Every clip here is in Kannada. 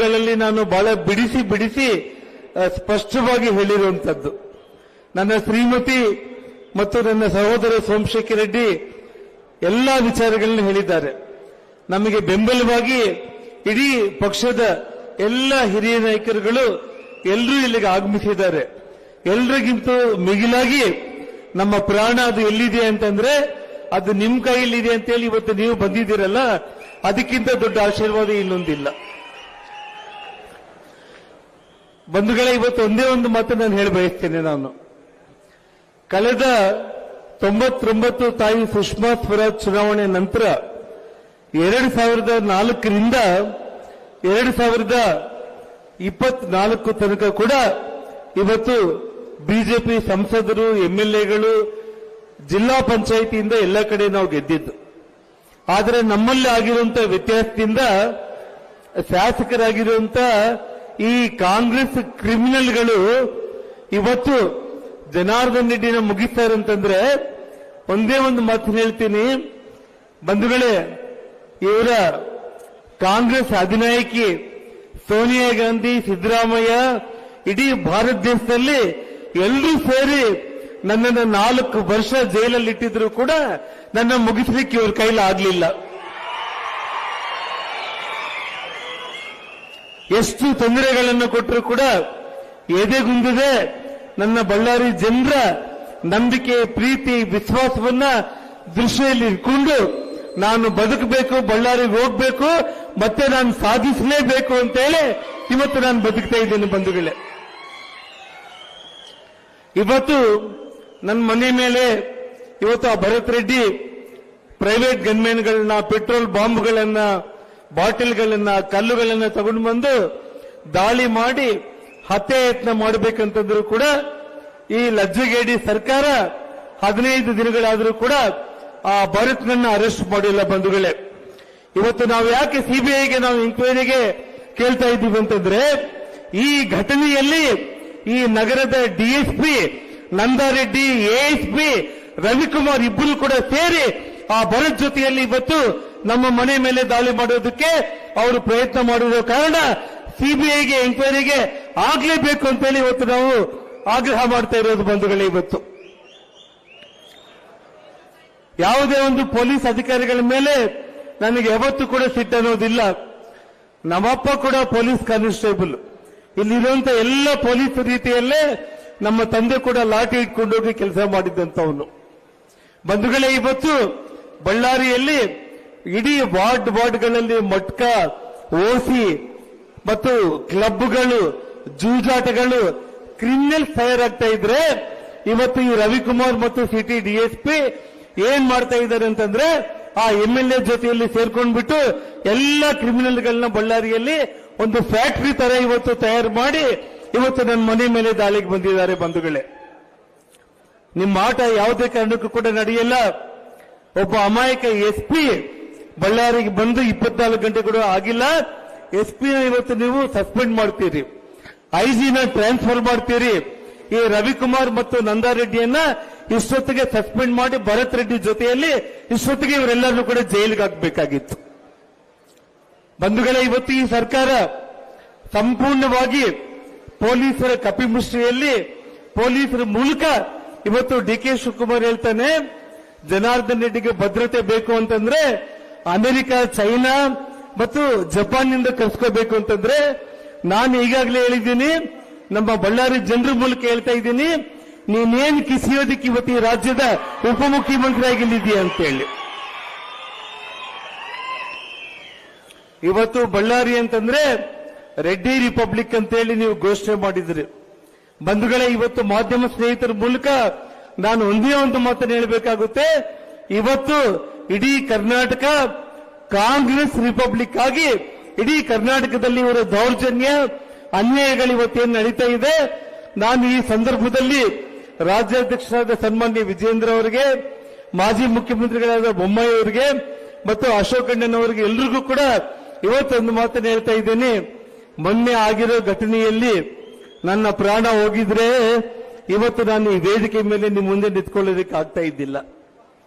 ಮಾತುಗಳಲ್ಲಿ ನಾನು ಬಹಳ ಬಿಡಿಸಿ ಸ್ಪಷ್ಟವಾಗಿ ಹೇಳಿರುವಂತದ್ದು. ನನ್ನ ಶ್ರೀಮತಿ ಮತ್ತು ನನ್ನ ಸಹೋದರ ಸೋಮಶೇಖರ್ ರೆಡ್ಡಿ ಎಲ್ಲ ವಿಚಾರಗಳನ್ನು ಹೇಳಿದ್ದಾರೆ. ನಮಗೆ ಬೆಂಬಲವಾಗಿ ಇಡೀ ಪಕ್ಷದ ಎಲ್ಲ ಹಿರಿಯ ನಾಯಕರುಗಳು ಎಲ್ಲರೂ ಇಲ್ಲಿಗೆ ಆಗಮಿಸಿದ್ದಾರೆ. ಎಲ್ರಿಗಿಂತ ಮಿಗಿಲಾಗಿ ನಮ್ಮ ಪ್ರಾಣ ಅದು ಎಲ್ಲಿದೆ ಅಂತಂದ್ರೆ ಅದು ನಿಮ್ ಕೈಯಲ್ಲಿದೆ ಅಂತೇಳಿ ಇವತ್ತು ನೀವು ಬಂದಿದ್ದೀರಲ್ಲ, ಅದಕ್ಕಿಂತ ದೊಡ್ಡ ಆಶೀರ್ವಾದ ಇನ್ನೊಂದಿಲ್ಲ. ಬಂಧುಗಳೇ, ಇವತ್ತು ಒಂದೇ ಒಂದು ಮಾತು ನಾನು ಹೇಳ ಬಯಸ್ತೇನೆ. ನಾನು ಕಳೆದ 99 ತಾಯಿ ಸುಷ್ಮಾ ಸ್ವರಾಜ್ ಚುನಾವಣೆ ನಂತರ 2004ರಿಂದ 2024 ತನಕ ಕೂಡ ಇವತ್ತು ಬಿಜೆಪಿ ಸಂಸದರು, ಎಂಎಲ್ಎಗಳು, ಜಿಲ್ಲಾ ಪಂಚಾಯಿತಿಯಿಂದ ಎಲ್ಲ ಕಡೆ ನಾವು ಗೆದ್ದಿದ್ದು. ಆದರೆ ನಮ್ಮಲ್ಲಿ ಆಗಿರುವಂತಹ ವ್ಯತ್ಯಾಸದಿಂದ ಶಾಸಕರಾಗಿರುವಂತ ಈ ಕಾಂಗ್ರೆಸ್ ಕ್ರಿಮಿನಲ್ಗಳು ಇವತ್ತು ಜನಾರ್ದನ್ ರೆಡ್ಡಿನ ಮುಗಿಸ್ತಾರೆ ಅಂತಂದ್ರೆ ಒಂದೇ ಒಂದು ಮಾತು ಹೇಳ್ತೀನಿ ಬಂಧುಗಳೇ, ಇವರ ಕಾಂಗ್ರೆಸ್ ಅಧಿನಾಯಕಿ ಸೋನಿಯಾ ಗಾಂಧಿ, ಸಿದ್ದರಾಮಯ್ಯ, ಇಡೀ ಭಾರತ ದೇಶದಲ್ಲಿ ಎಲ್ಲರೂ ಸೇರಿ ನನ್ನನ್ನು 4 ವರ್ಷ ಜೈಲಲ್ಲಿ ಇಟ್ಟಿದ್ರು ಕೂಡ ನನ್ನ ಮುಗಿಸ್ಲಿಕ್ಕೆ ಇವ್ರ ಕೈಲಿ ಆಗ್ಲಿಲ್ಲ. ಎಷ್ಟು ತೊಂದರೆಗಳನ್ನು ಕೊಟ್ಟರು ಕೂಡ ಎದೆಗುಂದಿದೆ ನನ್ನ ಬಳ್ಳಾರಿ ಜನರ ನಂಬಿಕೆ, ಪ್ರೀತಿ, ವಿಶ್ವಾಸವನ್ನ ದೃಷ್ಟಿಯಲ್ಲಿ ಇಟ್ಕೊಂಡು ನಾನು ಬದುಕಬೇಕು, ಬಳ್ಳಾರಿಗೆ ಹೋಗ್ಬೇಕು, ಮತ್ತೆ ನಾನು ಸಾಧಿಸಲೇಬೇಕು ಅಂತೇಳಿ ಇವತ್ತು ನಾನು ಬದುಕ್ತಾ ಇದ್ದೇನೆ. ಬಂಧುಗಳೇ, ಇವತ್ತು ನನ್ನ ಮನೆ ಮೇಲೆ ಇವತ್ತು ಆ ಭರತ್ ರೆಡ್ಡಿ ಪ್ರೈವೇಟ್ ಗನ್ಮೆನ್ಗಳನ್ನ, ಪೆಟ್ರೋಲ್ ಬಾಂಬ್ಗಳನ್ನ, ಬಾಟಲ್ಗಳನ್ನ, ಕಲ್ಲುಗಳನ್ನ ತಗೊಂಡು ಬಂದು ದಾಳಿ ಮಾಡಿ ಹತ್ಯೆ ಯತ್ನ ಮಾಡಬೇಕಂತಂದ್ರೂ ಕೂಡ ಈ ಲಜ್ಜೆಗೇಡಿ ಸರ್ಕಾರ 15 ದಿನಗಳಾದರೂ ಕೂಡ ಆ ಭರತ್ನನ್ನ ಅರೆಸ್ಟ್ ಮಾಡಿಲ್ಲ. ಬಂಧುಗಳೇ, ಇವತ್ತು ನಾವು ಯಾಕೆ ಸಿಬಿಐಗೆ ನಾವು ಎಂಕ್ವೈರಿಗೆ ಕೇಳ್ತಾ ಇದ್ದೀವಿ ಅಂತಂದ್ರೆ ಈ ಘಟನೆಯಲ್ಲಿ ಈ ನಗರದ ಡಿಎಸ್ಪಿ ನಂದಾರೆಡ್ಡಿ, ಎಎಸ್ಪಿ ರವಿಕುಮಾರ್ ಇಬ್ಬರು ಕೂಡ ಸೇರಿ ಆ ಭರತ್ ಜೊತೆಯಲ್ಲಿ ಇವತ್ತು ನಮ್ಮ ಮನೆ ಮೇಲೆ ದಾಳಿ ಮಾಡೋದಕ್ಕೆ ಅವರು ಪ್ರಯತ್ನ ಮಾಡಿರೋ ಕಾರಣ ಸಿಬಿಐಗೆ ಎಂಕ್ವೈರಿಗೆ ಆಗ್ಲೇಬೇಕು ಅಂತೇಳಿ ಇವತ್ತು ನಾವು ಆಗ್ರಹ ಮಾಡ್ತಾ ಇರೋದು. ಬಂಧುಗಳೇ, ಇವತ್ತು ಯಾವುದೇ ಒಂದು ಪೊಲೀಸ್ ಅಧಿಕಾರಿಗಳ ಮೇಲೆ ನನಗೆ ಯಾವತ್ತೂ ಕೂಡ ಸಿಟ್ಟು ಅನ್ನೋದಿಲ್ಲ. ನಮ್ಮಪ್ಪ ಕೂಡ ಪೊಲೀಸ್ ಕಾನ್ಸ್ಟೇಬಲ್, ಇಲ್ಲಿರುವಂತ ಎಲ್ಲ ಪೊಲೀಸ್ ರೀತಿಯಲ್ಲೇ ನಮ್ಮ ತಂದೆ ಕೂಡ ಲಾಠಿ ಇಟ್ಕೊಂಡೋಗಿ ಕೆಲಸ ಮಾಡಿದ್ದಂತವನು. ಬಂಧುಗಳೇ, ಇವತ್ತು ಬಳ್ಳಾರಿಯಲ್ಲಿ ಇಡೀ ವಾರ್ಡ್ಗಳಲ್ಲಿ ಮಟ್ಕ, ಓಸಿ ಮತ್ತು ಕ್ಲಬ್ಗಳು, ಜೂಜಾಟಗಳು, ಕ್ರಿಮಿನಲ್ಸ್ ತಯಾರಾಗ್ತಾ ಇದ್ರೆ ಇವತ್ತು ಈ ರವಿಕುಮಾರ್ ಮತ್ತು ಸಿಟಿ ಡಿಎಸ್ಪಿ ಏನ್ ಮಾಡ್ತಾ ಇದ್ದಾರೆ ಅಂತಂದ್ರೆ ಆ ಎಂಎಲ್ಎ ಜೊತೆಯಲ್ಲಿ ಸೇರ್ಕೊಂಡ್ಬಿಟ್ಟು ಎಲ್ಲ ಕ್ರಿಮಿನಲ್ಗಳನ್ನ ಬಳ್ಳಾರಿಯಲ್ಲಿ ಒಂದು ಫ್ಯಾಕ್ಟರಿ ತರ ಇವತ್ತು ತಯಾರು ಮಾಡಿ ಇವತ್ತು ನನ್ನ ಮನೆ ಮೇಲೆ ದಾಳಿಗೆ ಬಂದಿದ್ದಾರೆ. ಬಂಧುಗಳೇ, ನಿಮ್ಮ ಆಟ ಯಾವುದೇ ಕಾರಣಕ್ಕೂ ಕೂಡ ನಡೆಯಲ್ಲ. ಒಬ್ಬ ಅಮಾಯಕ ಎಸ್ಪಿ ಬಳ್ಳಾರಿಗೆ ಬಂದು 24 ಗಂಟೆ ಕೂಡ ಆಗಿಲ್ಲ. ಎಸ್ಪಿನ ಇವತ್ತು ನೀವು ಸಸ್ಪೆಂಡ್ ಮಾಡ್ತೀರಿ, ಐಜಿನ ಟ್ರಾನ್ಸ್ಫರ್ ಮಾಡ್ತೀರಿ. ಈ ರವಿಕುಮಾರ್ ಮತ್ತು ನಂದಾರೆಡ್ಡಿಯನ್ನ ಇಷ್ಟೊತ್ತಿಗೆ ಸಸ್ಪೆಂಡ್ ಮಾಡಿ ಭರತ್ ರೆಡ್ಡಿ ಜೊತೆಯಲ್ಲಿ ಇಷ್ಟೊತ್ತಿಗೆ ಇವರೆಲ್ಲರೂ ಕೂಡ ಜೈಲಿಗೆ ಹಾಕಬೇಕಾಗಿತ್ತು. ಬಂಧುಗಳೇ, ಇವತ್ತು ಈ ಸರ್ಕಾರ ಸಂಪೂರ್ಣವಾಗಿ ಪೊಲೀಸರ ಕಪಿಮುಷ್ಟಿಯಲ್ಲಿ, ಪೊಲೀಸರ ಮೂಲಕ ಇವತ್ತು ಡಿಕೆ ಶಿವಕುಮಾರ್ ಹೇಳ್ತಾನೆ ಜನಾರ್ದನ್ ರೆಡ್ಡಿಗೆ ಭದ್ರತೆ ಬೇಕು ಅಂತಂದ್ರೆ ಅಮೆರಿಕ, ಚೈನಾ ಮತ್ತು ಜಪಾನ್ನಿಂದ ಕರ್ಸ್ಕೋಬೇಕು ಅಂತಂದ್ರೆ ನಾನು ಈಗಾಗಲೇ ಹೇಳಿದ್ದೀನಿ, ನಮ್ಮ ಬಳ್ಳಾರಿ ಜನರ ಮೂಲಕ ಹೇಳ್ತಾ ಇದ್ದೀನಿ, ನೀನೇನು ಕಿಸಿಯೋದಕ್ಕೆ ಇವತ್ತು ಈ ರಾಜ್ಯದ ಉಪಮುಖ್ಯಮಂತ್ರಿ ಆಗಿಲ್ಲಿದೆಯಾ ಅಂತೇಳಿ. ಇವತ್ತು ಬಳ್ಳಾರಿ ಅಂತಂದ್ರೆ ರೆಡ್ಡಿ ರಿಪಬ್ಲಿಕ್ ಅಂತೇಳಿ ನೀವು ಘೋಷಣೆ ಮಾಡಿದ್ರಿ. ಬಂಧುಗಳೇ, ಇವತ್ತು ಮಾಧ್ಯಮ ಸ್ನೇಹಿತರ ಮೂಲಕ ನಾನು ಒಂದೇ ಒಂದು ಮಾತನ್ನು ಹೇಳಬೇಕಾಗುತ್ತೆ. ಇವತ್ತು ಇಡೀ ಕರ್ನಾಟಕ ಕಾಂಗ್ರೆಸ್ ರಿಪಬ್ಲಿಕ್ ಆಗಿ ಇಡೀ ಕರ್ನಾಟಕದಲ್ಲಿ ಇವರ ದೌರ್ಜನ್ಯ, ಅನ್ಯಾಯಗಳು ಇವತ್ತೇನು ನಡೀತಾ ಇದೆ. ನಾನು ಈ ಸಂದರ್ಭದಲ್ಲಿ ರಾಜ್ಯಾಧ್ಯಕ್ಷರಾದ ಸನ್ಮಾನ್ಯ ವಿಜೇಂದ್ರ ಅವರಿಗೆ, ಮಾಜಿ ಮುಖ್ಯಮಂತ್ರಿಗಳಾದ ಬೊಮ್ಮಾಯಿ ಅವರಿಗೆ ಮತ್ತು ಅಶೋಕ್ ಅಣ್ಣನ್ ಅವರಿಗೆ ಎಲ್ರಿಗೂ ಕೂಡ ಇವತ್ತೊಂದು ಮಾತನ್ನು ಹೇಳ್ತಾ ಇದ್ದೇನೆ. ಮೊನ್ನೆ ಆಗಿರೋ ಘಟನೆಯಲ್ಲಿ ನನ್ನ ಪ್ರಾಣ ಹೋಗಿದ್ರೆ ಇವತ್ತು ನಾನು ಈ ವೇದಿಕೆ ಮೇಲೆ ನಿಮ್ಮ ಮುಂದೆ ನಿಂತ್ಕೊಳ್ಳೋದಕ್ಕೆ ಆಗ್ತಾ ಇದ್ದಿಲ್ಲ.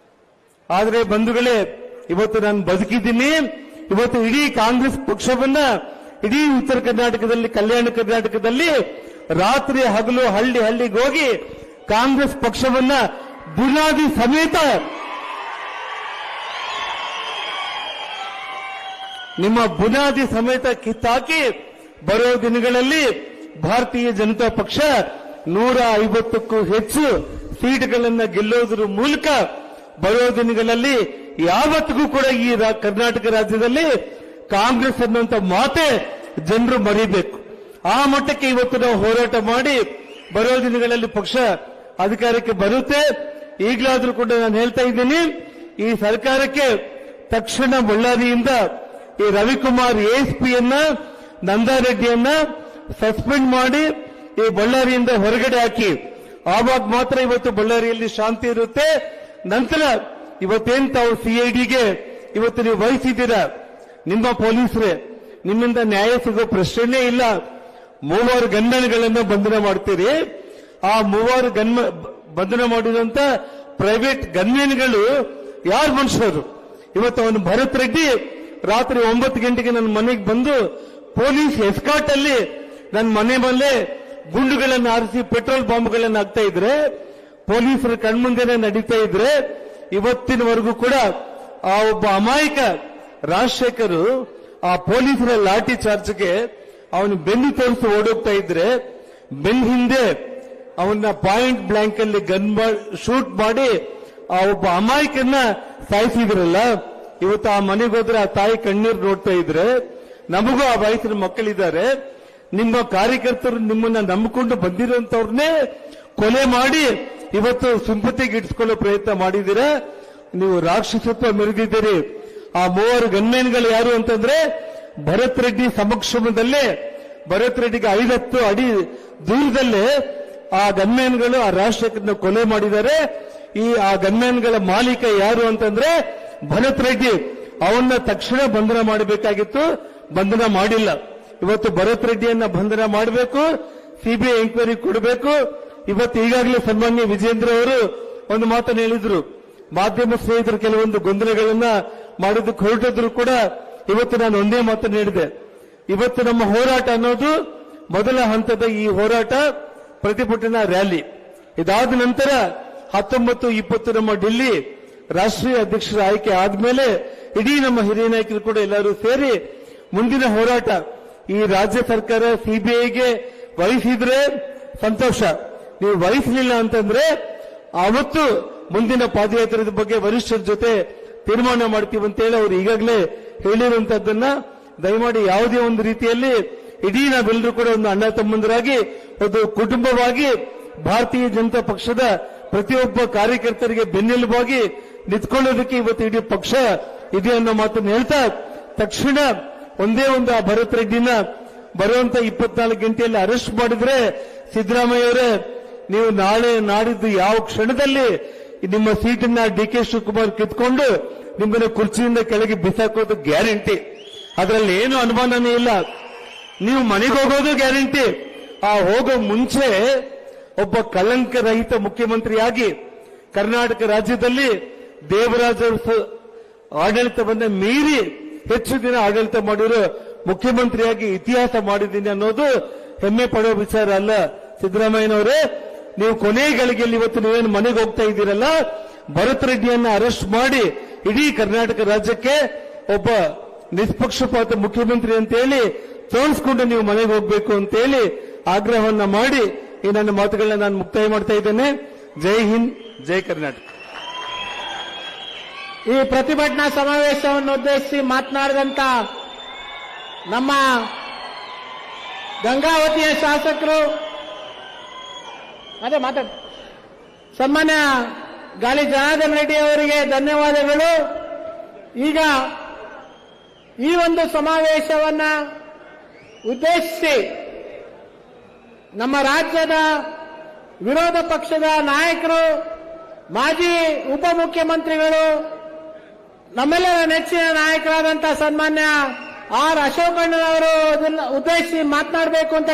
ಆದರೆ ಬಂಧುಗಳೇ, ಇವತ್ತು ನಾನು ಬದುಕಿದ್ದೀನಿ. ಇವತ್ತು ಇಡೀ ಕಾಂಗ್ರೆಸ್ ಪಕ್ಷವನ್ನ ಇಡೀ ಉತ್ತರ ಕರ್ನಾಟಕದಲ್ಲಿ, ಕಲ್ಯಾಣ ಕರ್ನಾಟಕದಲ್ಲಿ ರಾತ್ರಿ ಹಗಲು ಹಳ್ಳಿ ಹಳ್ಳಿಗೆ ಹೋಗಿ ಕಾಂಗ್ರೆಸ್ ಪಕ್ಷವನ್ನ ಬುನಾದಿ ಸಮೇತ ನಿಮ್ಮ ಬುನಾದಿ ಸಮೇತ ಕಿತ್ತಾಕಿ ಬರೋ ದಿನಗಳಲ್ಲಿ ಭಾರತೀಯ ಜನತಾ ಪಕ್ಷ 150ಕ್ಕೂ ಹೆಚ್ಚು ಸೀಟ್ಗಳನ್ನು ಗೆಲ್ಲೋದ್ರ ಮೂಲಕ ಬರೋ ದಿನಗಳಲ್ಲಿ ಯಾವತ್ತಿಗೂ ಕೂಡ ಈ ಕರ್ನಾಟಕ ರಾಜ್ಯದಲ್ಲಿ ಕಾಂಗ್ರೆಸ್ ಅನ್ನುವಂತ ಮಾತೆ ಜನರು ಮರಿಬೇಕು. ಆ ಮಟ್ಟಕ್ಕೆ ಇವತ್ತು ನಾವು ಹೋರಾಟ ಮಾಡಿ ಬರೋ ದಿನಗಳಲ್ಲಿ ಪಕ್ಷ ಅಧಿಕಾರಕ್ಕೆ ಬರುತ್ತೆ. ಈಗಲಾದ್ರೂ ಕೂಡ ನಾನು ಹೇಳ್ತಾ ಇದ್ದೀನಿ, ಈ ಸರ್ಕಾರಕ್ಕೆ ತಕ್ಷಣ ಬಳ್ಳಾರಿಯಿಂದ ಈ ರವಿಕುಮಾರ್ ಎಎಸ್ಪಿಯನ್ನ, ನಂದಾರೆಡ್ಡಿಯನ್ನ ಸಸ್ಪೆಂಡ್ ಮಾಡಿ ಈ ಬಳ್ಳಾರಿಯಿಂದ ಹೊರಗಡೆ ಹಾಕಿ. ಆವಾಗ ಮಾತ್ರ ಇವತ್ತು ಬಳ್ಳಾರಿಯಲ್ಲಿ ಶಾಂತಿ ಇರುತ್ತೆ. ನಂತರ ಇವತ್ತೇನ್ ತಾವು ಸಿಐಡಿಗೆ ಇವತ್ತು ನೀವು ವಹಿಸಿದ್ದೀರಾ, ನಿಮ್ಮ ಪೊಲೀಸರೇ, ನಿಮ್ಮಿಂದ ನ್ಯಾಯ ಸಿಗೋ ಪ್ರಶ್ನೆನೇ ಇಲ್ಲ. 3 ಗನ್ಮೆನ್ಗಳನ್ನು ಬಂಧನ ಮಾಡ್ತೀರಿ. ಆ 3 ಬಂಧನ ಮಾಡಿದಂತ ಪ್ರೈವೇಟ್ ಗನ್ಮೆನ್ಗಳು ಯಾರು ಮನುಷ್ಯರು? ಇವತ್ತು ಅವನು ಭರತ್ ರೆಡ್ಡಿ ರಾತ್ರಿ 9 ಗಂಟೆಗೆ ನನ್ನ ಮನೆಗೆ ಬಂದು ಪೊಲೀಸ್ ಎಸ್ಕಾಟ್ ಅಲ್ಲಿ ನನ್ನ ಮನೆ ಮೇಲೆ ಗುಂಡುಗಳನ್ನು ಹಾರಿಸಿ ಪೆಟ್ರೋಲ್ ಬಾಂಬ್ಗಳನ್ನು ಹಾಕ್ತಾ ಇದ್ರೆ, ಪೊಲೀಸರ ಕಣ್ಮುಂದೆನೆ ನಡೀತಾ ಇದ್ರೆ, ಇವತ್ತಿನವರೆಗೂ ಕೂಡ ಆ ಒಬ್ಬ ಅಮಾಯಕ ರಾಜಶೇಖರ್ ಆ ಪೊಲೀಸರ ಲಾಠಿ ಚಾರ್ಜ್ಗೆ ಅವನು ಬೆನ್ನು ತೋರಿಸಿ ಓಡೋಗ್ತಾ ಇದ್ರೆ, ಬೆನ್ ಹಿಂದೆ ಅವನ್ನ ಪಾಯಿಂಟ್ ಬ್ಲಾಂಕ್ ಅಲ್ಲಿ ಶೂಟ್ ಮಾಡಿ ಆ ಒಬ್ಬ ಅಮಾಯಕನ್ನ ಸಾಯಿಸಿದ್ರಲ್ಲ. ಇವತ್ತು ಆ ಮನೆಗೆ ಹೋದ್ರೆ ಆ ತಾಯಿ ಕಣ್ಣೀರು ನೋಡ್ತಾ ಇದ್ರೆ, ನಮಗೂ ಆ ವಯಸ್ಸಿನ ಮಕ್ಕಳಿದ್ದಾರೆ. ನಿಮ್ಮ ಕಾರ್ಯಕರ್ತರು ನಿಮ್ಮನ್ನ ನಂಬಿಕೊಂಡು ಬಂದಿರುವಂತವ್ರನ್ನೇ ಕೊಲೆ ಮಾಡಿ ಇವತ್ತು ಸಿಂಪತಿಗೆ ಇಟ್ಸ್ಕೊಳ್ಳೋ ಪ್ರಯತ್ನ ಮಾಡಿದ್ದೀರಾ. ನೀವು ರಾಕ್ಷಸತ್ವ ಮೆರೆದಿದ್ದೀರಿ. ಆ 3 ಗನ್ಮೆನ್ಗಳು ಯಾರು ಅಂತಂದ್ರೆ ಭರತ್ ರೆಡ್ಡಿ ಸಮಕ್ಷಮದಲ್ಲೇ, ಭರತ್ ರೆಡ್ಡಿಗೆ 5-10 ಅಡಿ ದೂರದಲ್ಲೇ ಆ ಗನ್ಮೆನ್ಗಳು ಆ ರಾಜಶೇಖರ್ನ ಕೊಲೆ ಮಾಡಿದ್ದಾರೆ. ಆ ಗನ್ಮೆನ್ಗಳ ಮಾಲೀಕ ಯಾರು ಅಂತಂದ್ರೆ ಭರತ್ ರೆಡ್ಡಿ. ಅವನ್ನ ತಕ್ಷಣ ಬಂಧನ ಮಾಡಬೇಕಾಗಿತ್ತು, ಬಂಧನ ಮಾಡಿಲ್ಲ. ಇವತ್ತು ಭರತ್ ರೆಡ್ಡಿಯನ್ನ ಬಂಧನ ಮಾಡಬೇಕು, ಸಿಬಿಐ ಎಂಕ್ವೈರಿ ಕೊಡಬೇಕು. ಇವತ್ತು ಈಗಾಗಲೇ ಸನ್ಮಾನ್ಯ ವಿಜೇಂದ್ರ ಅವರು ಒಂದು ಮಾತನ್ನು ಹೇಳಿದ್ರು, ಮಾಧ್ಯಮ ಸ್ನೇಹಿತರು ಕೆಲವೊಂದು ಗೊಂದಲಗಳನ್ನ ಮಾಡೋದಕ್ಕೆ ಹೊರಟಿದ್ರು ಕೂಡ ಇವತ್ತು ನಾನು ಒಂದೇ ಮಾತನ್ನು ಹೇಳಿದೆ. ಇವತ್ತು ನಮ್ಮ ಹೋರಾಟ ಅನ್ನೋದು ಮೊದಲ ಹಂತದ ಈ ಹೋರಾಟ ಪ್ರತಿಭಟನಾ ರ್ಯಾಲಿ. ಇದಾದ ನಂತರ 19-20 ನಮ್ಮ ఢిల్లీ ರಾಷ್ಟ್ರೀಯ ಅಧ್ಯಕ್ಷರ ಆಯ್ಕೆ ಆದ್ಮೇಲೆ ಇಡೀ ನಮ್ಮ ಹಿರಿಯ ನಾಯಕರು ಕೂಡ ಎಲ್ಲರೂ ಸೇರಿ ಮುಂದಿನ ಹೋರಾಟ ಈ ರಾಜ್ಯ ಸರ್ಕಾರ ಸಿಬಿಐಗೆ ವಹಿಸಿದ್ರೆ ಸಂತೋಷ, ನೀವು ವಹಿಸಲಿಲ್ಲ ಅಂತಂದ್ರೆ ಅವತ್ತು ಮುಂದಿನ ಪಾದಯಾತ್ರೆಯ ಬಗ್ಗೆ ವರಿಷ್ಠರ ಜೊತೆ ತೀರ್ಮಾನ ಮಾಡ್ತೀವಿ ಅಂತೇಳಿ ಅವರು ಈಗಾಗಲೇ ಹೇಳಿರುವಂತದ್ದನ್ನ ದಯಮಾಡಿ ಯಾವುದೇ ಒಂದು ರೀತಿಯಲ್ಲಿ ಇಡೀ ನಾವೆಲ್ಲರೂ ಕೂಡ ಒಂದು ಅಣ್ಣ ತಮ್ಮಂದರಾಗಿ ಒಂದು ಕುಟುಂಬವಾಗಿ ಭಾರತೀಯ ಜನತಾ ಪಕ್ಷದ ಪ್ರತಿಯೊಬ್ಬ ಕಾರ್ಯಕರ್ತರಿಗೆ ಬೆನ್ನೆಲುಬಾಗಿ ನಿಂತ್ಕೊಳ್ಳೋದಕ್ಕೆ ಇವತ್ತು ಇಡೀ ಪಕ್ಷ ಇದೆ ಅನ್ನೋ ಮಾತನ್ನು ಹೇಳ್ತಾ, ತಕ್ಷಣ ಒಂದೇ ಒಂದು ಆ ಭರತ್ ರೆಡ್ಡಿನ ಬರುವಂತ 24 ಗಂಟೆಯಲ್ಲಿ ಅರೆಸ್ಟ್ ಮಾಡಿದ್ರೆ, ಸಿದ್ದರಾಮಯ್ಯ ಅವರೇ ನೀವು ನಾಳೆ ನಾಡಿದ್ದು ಯಾವ ಕ್ಷಣದಲ್ಲಿ ನಿಮ್ಮ ಸೀಟನ್ನ ಡಿ.ಕೆ. ಶಿವಕುಮಾರ್ ಕಿತ್ಕೊಂಡು ನಿಮ್ಮನ್ನ ಕುರ್ಚಿಯಿಂದ ಕೆಳಗೆ ಬಿಸಾಕೋದು ಗ್ಯಾರಂಟಿ. ಅದರಲ್ಲಿ ಏನು ಅನುಮಾನನೇ ಇಲ್ಲ. ನೀವು ಮನೆಗೆ ಹೋಗೋದು ಗ್ಯಾರಂಟಿ. ಆ ಹೋಗೋ ಮುಂಚೆ ಒಬ್ಬ ಕಳಂಕರಹಿತ ಮುಖ್ಯಮಂತ್ರಿಯಾಗಿ ಕರ್ನಾಟಕ ರಾಜ್ಯದಲ್ಲಿ ದೇವರಾಜ ಆಡಳಿತವನ್ನ ಮೀರಿ ಹೆಚ್ಚು ದಿನ ಆಡಳಿತ ಮಾಡಿರೋ ಮುಖ್ಯಮಂತ್ರಿಯಾಗಿ ಇತಿಹಾಸ ಮಾಡಿದ್ದೀನಿ ಅನ್ನೋದು ಹೆಮ್ಮೆ ಪಡೋ ವಿಚಾರ ಅಲ್ಲ. ಸಿದ್ದರಾಮಯ್ಯನವರೇ, ನೀವು ಕೊನೆ ಗಳಿಗೆಯಲ್ಲಿ ಇವತ್ತು ನೀವೇನು ಮನೆಗೆ ಹೋಗ್ತಾ ಇದ್ದೀರಲ್ಲ, ಭರತ್ ರೆಡ್ಡಿಯನ್ನ ಅರೆಸ್ಟ್ ಮಾಡಿ ಇಡೀ ಕರ್ನಾಟಕ ರಾಜ್ಯಕ್ಕೆ ಒಬ್ಬ ನಿಷ್ಪಕ್ಷಪಾತ ಮುಖ್ಯಮಂತ್ರಿ ಅಂತ ಹೇಳಿ ತೋರಿಸ್ಕೊಂಡು ನೀವು ಮನೆಗೆ ಹೋಗ್ಬೇಕು ಅಂತ ಹೇಳಿ ಆಗ್ರಹವನ್ನ ಮಾಡಿ ಈ ನನ್ನ ಮಾತುಗಳನ್ನ ನಾನು ಮುಕ್ತಾಯ ಮಾಡ್ತಾ ಇದ್ದೇನೆ. ಜೈ ಹಿಂದ್, ಜೈ ಕರ್ನಾಟಕ. ಈ ಪ್ರತಿಭಟನಾ ಸಮಾವೇಶವನ್ನು ಉದ್ದೇಶಿಸಿ ಮಾತನಾಡಿದಂತ ನಮ್ಮ ಗಂಗಾವತಿಯ ಶಾಸಕರು ಸನ್ಮಾನ್ಯ ಗಾಲಿ ಜನಾರ್ದನ್ ರೆಡ್ಡಿ ಅವರಿಗೆ ಧನ್ಯವಾದಗಳು. ಈಗ ಈ ಒಂದು ಸಮಾವೇಶವನ್ನ ಉದ್ದೇಶಿಸಿ ನಮ್ಮ ರಾಜ್ಯದ ವಿರೋಧ ಪಕ್ಷದ ನಾಯಕರು, ಮಾಜಿ ಉಪಮುಖ್ಯಮಂತ್ರಿಗಳು, ನಮ್ಮೆಲ್ಲರ ನೆಚ್ಚಿನ ನಾಯಕರಾದಂತಹ ಸನ್ಮಾನ್ಯ ಆರ್ ಅಶೋಕಣ್ಣನವರು ಉದ್ದೇಶಿಸಿ ಮಾತನಾಡಬೇಕು ಅಂತ